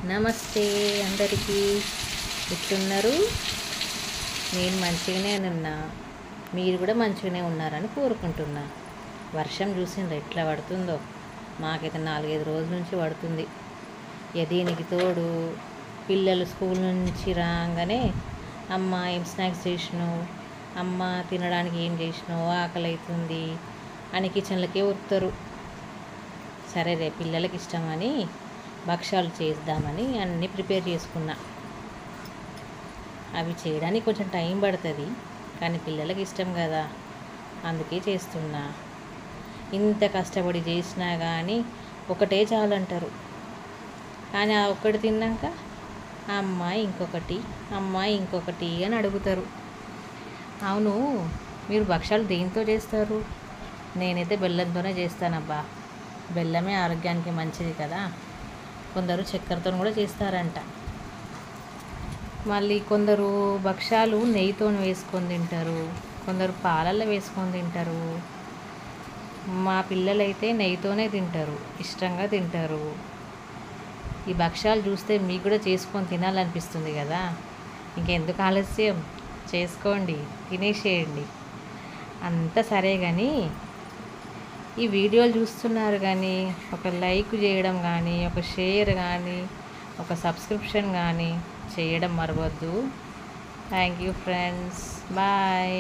నమస్తే అందరికీ. ఎట్లున్నారు? నేను మంచిగానే ఉన్నా, మీరు కూడా మంచిగానే ఉన్నారని కోరుకుంటున్నా. వర్షం చూసిండ్రు ఎట్లా పడుతుందో. మాకైతే 4-5 రోజుల నుంచి పడుతుంది. దీనికి తోడు పిల్లలు స్కూల్ నుంచి రాగానే అమ్మ ఏం స్నాక్స్ చేసినావు, అమ్మ తినడానికి ఏం చేసినావు, ఆకలి అవుతుంది అని కిచెన్లకే ఉరుకుతారు. సరే రే పిల్లలకి ఇష్టమని భక్షాలు చేద్దామని అన్నీ ప్రిపేర్ చేసుకున్నా. అవి చేయడానికి కొంచెం టైం పడుతుంది, కానీ పిల్లలకి ఇష్టం కదా, అందుకే చేస్తున్నా. ఇంత కష్టపడి చేసినా కానీ ఒకటే చాలంటారు. కానీ ఆ ఒక్కటి తిన్నాక అమ్మాయి ఇంకొకటి అని అడుగుతారు. అవును, మీరు భక్షాలు దేంతో చేస్తారు? నేనైతే బెల్లంతోనే చేస్తానబ్బా. బెల్లమే ఆరోగ్యానికి మంచిది కదా. కొందరు చక్కెరతో కూడా చేస్తారంట. మళ్ళీ కొందరు భక్షాలు నెయ్యితో వేసుకొని తింటారు, కొందరు పాలల్లో వేసుకొని తింటారు. మా పిల్లలైతే నెయ్యితోనే తింటారు, ఇష్టంగా తింటారు. ఈ భక్షాలు చూస్తే మీకు కూడా చేసుకొని తినాలనిపిస్తుంది కదా. ఇంకెందుకు ఆలస్యం, చేసుకోండి, తినేసేయండి. అంతా సరే కానీ ఈ వీడియోలు చూస్తున్నారు కానీ ఒక లైక్ చేయడం కానీ, ఒక షేర్ కానీ, ఒక సబ్స్క్రిప్షన్ కానీ చేయడం మరవద్దు. Thank you friends, bye.